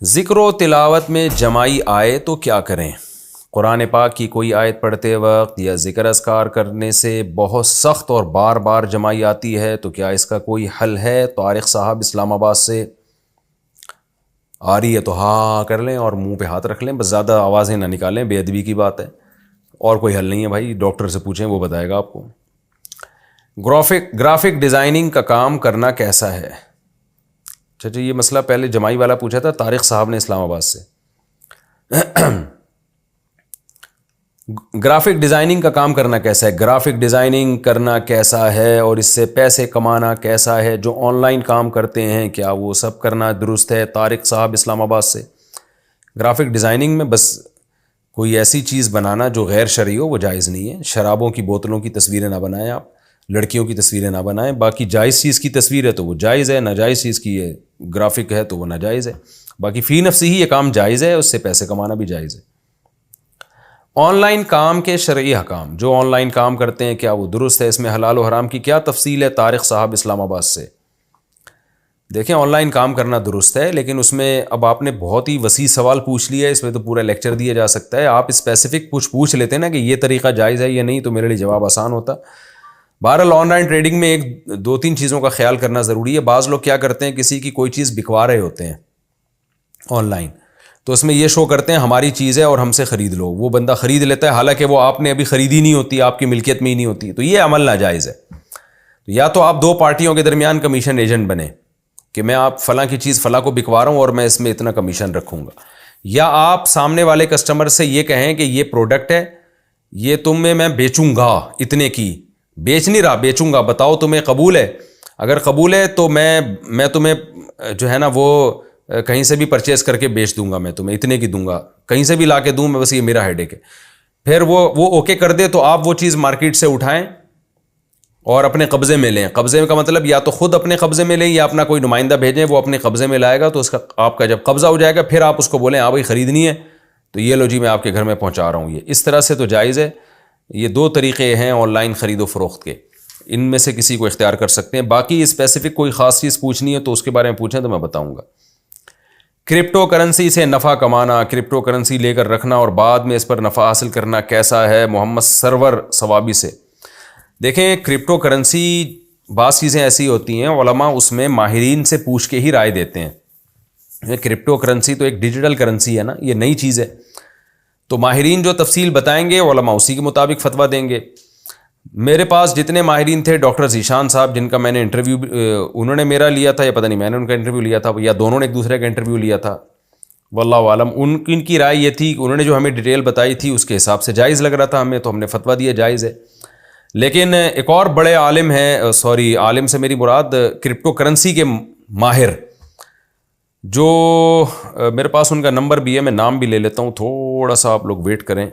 ذکر و تلاوت میں جمائی آئے تو کیا کریں؟ قرآن پاک کی کوئی آیت پڑھتے وقت یا ذکر اذکار کرنے سے بہت سخت اور بار بار جمائی آتی ہے تو کیا اس کا کوئی حل ہے؟ طارق صاحب اسلام آباد سے. آ رہی ہے تو ہاں کر لیں اور منہ پہ ہاتھ رکھ لیں، بس زیادہ آوازیں نہ نکالیں، بے ادبی کی بات ہے. اور کوئی حل نہیں ہے بھائی، ڈاکٹر سے پوچھیں، وہ بتائے گا آپ کو. گرافک ڈیزائننگ کا کام کرنا کیسا ہے؟ اچھا یہ مسئلہ پہلے جمائی والا پوچھا تھا طارق صاحب نے اسلام آباد سے. گرافک ڈیزائننگ کا کام کرنا کیسا ہے؟ گرافک ڈیزائننگ کرنا کیسا ہے اور اس سے پیسے کمانا کیسا ہے؟ جو آن لائن کام کرتے ہیں کیا وہ سب کرنا درست ہے؟ طارق صاحب اسلام آباد سے. گرافک ڈیزائننگ میں بس کوئی ایسی چیز بنانا جو غیر شرعی ہو وہ جائز نہیں ہے. شرابوں کی بوتلوں کی تصویریں نہ بنائیں، آپ لڑکیوں کی تصویریں نہ بنائیں. باقی جائز چیز کی تصویر ہے تو وہ جائز ہے، ناجائز چیز کی ہے گرافک ہے تو وہ ناجائز ہے. باقی فی نفسی ہی یہ کام جائز ہے، اس سے پیسے کمانا بھی جائز ہے. آن لائن کام کے شرعی حکام، جو آن لائن کام کرتے ہیں کیا وہ درست ہے؟ اس میں حلال و حرام کی کیا تفصیل ہے؟ طارق صاحب اسلام آباد سے. دیکھیں آن لائن کام کرنا درست ہے، لیکن اس میں اب آپ نے بہت ہی وسیع سوال پوچھ لیا ہے، اس میں تو پورا لیکچر دیا جا سکتا ہے. آپ اسپیسیفک کچھ پوچھ لیتے نا کہ یہ طریقہ جائز ہے یا نہیں تو میرے لیے جواب آسان ہوتا. بہرحال آن لائن ٹریڈنگ میں ایک دو تین چیزوں کا خیال کرنا ضروری ہے. بعض لوگ کیا کرتے ہیں، کسی کی کوئی چیز بکوا رہے ہوتے ہیں آن لائن، تو اس میں یہ شو کرتے ہیں ہماری چیز ہے اور ہم سے خرید لو. وہ بندہ خرید لیتا ہے حالانکہ وہ آپ نے ابھی خریدی نہیں ہوتی، آپ کی ملکیت میں ہی نہیں ہوتی. تو یہ عمل ناجائز ہے. یا تو آپ دو پارٹیوں کے درمیان کمیشن ایجنٹ بنے کہ میں آپ فلاں کی چیز فلاں کو بکوا رہا ہوں اور میں اس میں اتنا کمیشن رکھوں گا. یا آپ سامنے والے کسٹمر سے یہ کہیں کہ یہ پروڈکٹ ہے، یہ تمہیں میں بیچوں گا اتنے کی. بیچ نہیں رہا، بیچوں گا، بتاؤ تمہیں قبول ہے؟ اگر قبول ہے تو میں تمہیں جو ہے نا وہ کہیں سے بھی پرچیز کر کے بیچ دوں گا، میں تمہیں اتنے کی دوں گا، کہیں سے بھی لا کے دوں میں، بس یہ میرا ہیڈیک ہے. پھر وہ اوکے کر دے تو آپ وہ چیز مارکیٹ سے اٹھائیں اور اپنے قبضے میں لیں. قبضے کا مطلب یا تو خود اپنے قبضے میں لیں یا اپنا کوئی نمائندہ بھیجیں، وہ اپنے قبضے میں لائے گا. تو اس کا آپ کا جب قبضہ ہو جائے گا پھر آپ اس کو بولیں ہاں بھائی خریدنی ہے تو یہ لو جی میں آپ کے گھر میں پہنچا رہا ہوں. یہ اس طرح سے تو جائز ہے. یہ دو طریقے ہیں آن لائن خرید و فروخت کے، ان میں سے کسی کو اختیار کر سکتے ہیں. باقی اسپیسیفک کوئی خاص چیز پوچھنی ہے تو اس کے بارے میں پوچھیں تو میں بتاؤں گا. کرپٹو کرنسی سے نفع کمانا، کرپٹو کرنسی لے کر رکھنا اور بعد میں اس پر نفع حاصل کرنا کیسا ہے؟ محمد سرور ثوابی سے. دیکھیں کرپٹو کرنسی بعض چیزیں ایسی ہوتی ہیں علماء اس میں ماہرین سے پوچھ کے ہی رائے دیتے ہیں. کرپٹو کرنسی تو ایک ڈیجیٹل کرنسی ہے نا، یہ نئی چیز ہے، تو ماہرین جو تفصیل بتائیں گے علماء اسی کے مطابق فتویٰ دیں گے. میرے پاس جتنے ماہرین تھے، ڈاکٹر ذیشان صاحب جن کا میں نے انٹرویو انہوں نے میرا لیا تھا یا پتہ نہیں میں نے ان کا انٹرویو لیا تھا یا دونوں نے ایک دوسرے کا انٹرویو لیا تھا، واللہ عالم. ان کی رائے یہ تھی، انہوں نے جو ہمیں ڈیٹیل بتائی تھی اس کے حساب سے جائز لگ رہا تھا ہمیں، تو ہم نے فتویٰ دیا جائز ہے. لیکن ایک اور بڑے عالم ہیں، عالم سے میری مراد کرپٹو کرنسی کے ماہر، جو میرے پاس ان کا نمبر بھی ہے، میں نام بھی لے لیتا ہوں، تھوڑا سا آپ لوگ ویٹ کریں.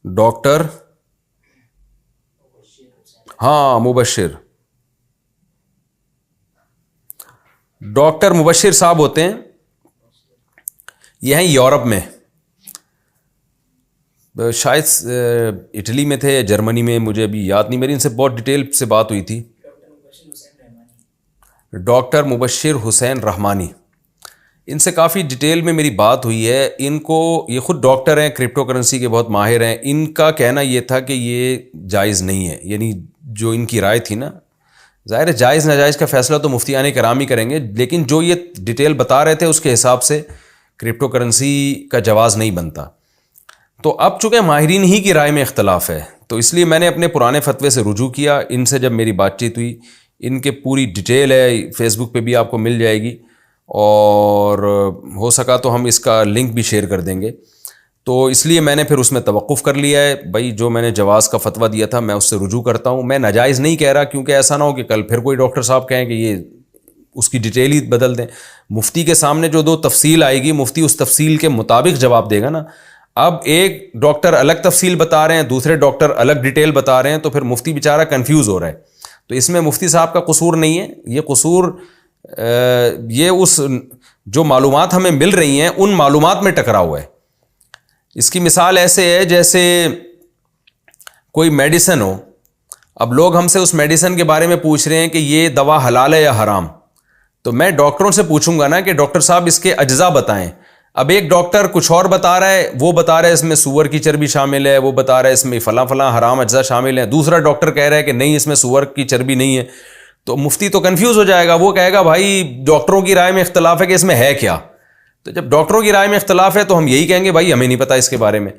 ڈاکٹر ہاں مبشر، ڈاکٹر مبشر صاحب ہوتے ہیں، یہ ہیں یورپ میں، شاید اٹلی میں تھے یا جرمنی میں، مجھے ابھی یاد نہیں، میری ان سے بہت ڈیٹیل سے بات ہوئی تھی. ڈاکٹر مبشر حسین رحمانی، ان سے کافی ڈیٹیل میں میری بات ہوئی ہے. ان کو یہ خود ڈاکٹر ہیں، کرپٹو کرنسی کے بہت ماہر ہیں. ان کا کہنا یہ تھا کہ یہ جائز نہیں ہے، یعنی جو ان کی رائے تھی نا، ظاہر ہے جائز ناجائز کا فیصلہ تو مفتیان کرام ہی کریں گے، لیکن جو یہ ڈیٹیل بتا رہے تھے اس کے حساب سے کرپٹو کرنسی کا جواز نہیں بنتا. تو اب چونکہ ماہرین ہی کی رائے میں اختلاف ہے تو اس لیے میں نے اپنے پرانے فتوے سے رجوع کیا. ان سے جب میری بات چیت ہوئی، ان کے پوری ڈیٹیل ہے، فیس بک پہ بھی آپ کو مل جائے گی، اور ہو سکا تو ہم اس کا لنک بھی شیئر کر دیں گے. تو اس لیے میں نے پھر اس میں توقف کر لیا ہے. بھائی جو میں نے جواز کا فتویٰ دیا تھا میں اس سے رجوع کرتا ہوں، میں ناجائز نہیں کہہ رہا، کیونکہ ایسا نہ ہو کہ کل پھر کوئی ڈاکٹر صاحب کہیں کہ یہ اس کی ڈیٹیل ہی بدل دیں. مفتی کے سامنے جو دو تفصیل آئے گی، مفتی اس تفصیل کے مطابق جواب دے گا نا. اب ایک ڈاکٹر الگ تفصیل بتا رہے ہیں، دوسرے ڈاکٹر الگ ڈیٹیل بتا رہے ہیں، تو پھر مفتی بیچارہ کنفیوز ہو رہا ہے. تو اس میں مفتی صاحب کا قصور نہیں ہے، یہ قصور یہ اس جو معلومات ہمیں مل رہی ہیں ان معلومات میں ٹکرا ہوا ہے. اس کی مثال ایسے ہے جیسے کوئی میڈیسن ہو، اب لوگ ہم سے اس میڈیسن کے بارے میں پوچھ رہے ہیں کہ یہ دوا حلال ہے یا حرام، تو میں ڈاکٹروں سے پوچھوں گا نا کہ ڈاکٹر صاحب اس کے اجزاء بتائیں. اب ایک ڈاکٹر کچھ اور بتا رہا ہے، وہ بتا رہا ہے اس میں سور کی چربی شامل ہے، وہ بتا رہا ہے اس میں فلاں فلاں حرام اجزاء شامل ہیں، دوسرا ڈاکٹر کہہ رہا ہے کہ نہیں اس میں سور کی چربی نہیں ہے. تو مفتی تو کنفیوز ہو جائے گا، وہ کہے گا بھائی ڈاکٹروں کی رائے میں اختلاف ہے کہ اس میں ہے کیا. تو جب ڈاکٹروں کی رائے میں اختلاف ہے تو ہم یہی کہیں گے بھائی ہمیں نہیں پتہ اس کے بارے میں.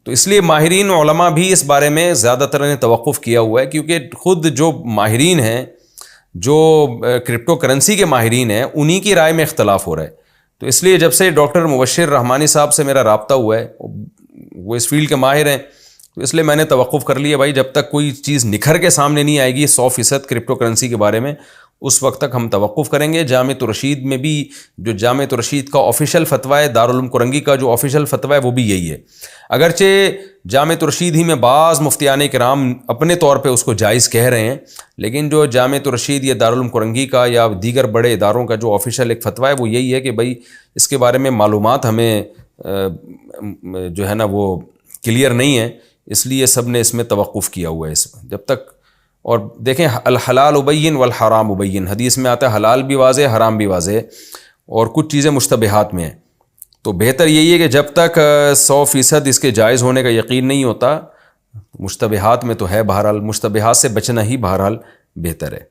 تو اس لیے ماہرین علماء بھی اس بارے میں زیادہ تر نے توقف کیا ہوا ہے، کیونکہ خود جو ماہرین ہیں، جو کرپٹو کرنسی کے ماہرین ہیں، انہی کی رائے میں اختلاف ہو رہا ہے. تو اس لیے جب سے ڈاکٹر مبشر رحمانی صاحب سے میرا رابطہ ہوا ہے، وہ اس فیلڈ کے ماہر ہیں، تو اس لیے میں نے توقف کر لیا بھائی جب تک کوئی چیز نکھر کے سامنے نہیں آئے گی 100% کرپٹو کرنسی کے بارے میں، اس وقت تک ہم توقف کریں گے. جامعۃ الرشید میں بھی جو جامعۃ الرشید کا آفیشیل فتویٰ ہے، دارالعلوم کرنگی کا جو آفیشیل فتویٰ ہے وہ بھی یہی ہے. اگرچہ جامعۃ الرشید ہی میں بعض مفتیان کرام اپنے طور پہ اس کو جائز کہہ رہے ہیں، لیکن جو جامعۃ الرشید یا دارالعلوم کرنگی کا یا دیگر بڑے اداروں کا جو آفیشیل ایک فتویٰ ہے وہ یہی ہے کہ بھائی اس کے بارے میں معلومات ہمیں جو ہے نا وہ کلیئر نہیں ہے، اس لیے سب نے اس میں توقف کیا ہوا ہے اس میں جب تک. اور دیکھیں الحلال ابین والحرام ابین، حدیث میں آتا ہے حلال بھی واضح حرام بھی واضح، اور کچھ چیزیں مشتبہات میں ہیں. تو بہتر یہی ہے کہ جب تک 100% اس کے جائز ہونے کا یقین نہیں ہوتا، مشتبہات میں تو ہے، بہرحال مشتبہات سے بچنا ہی بہرحال بہتر ہے.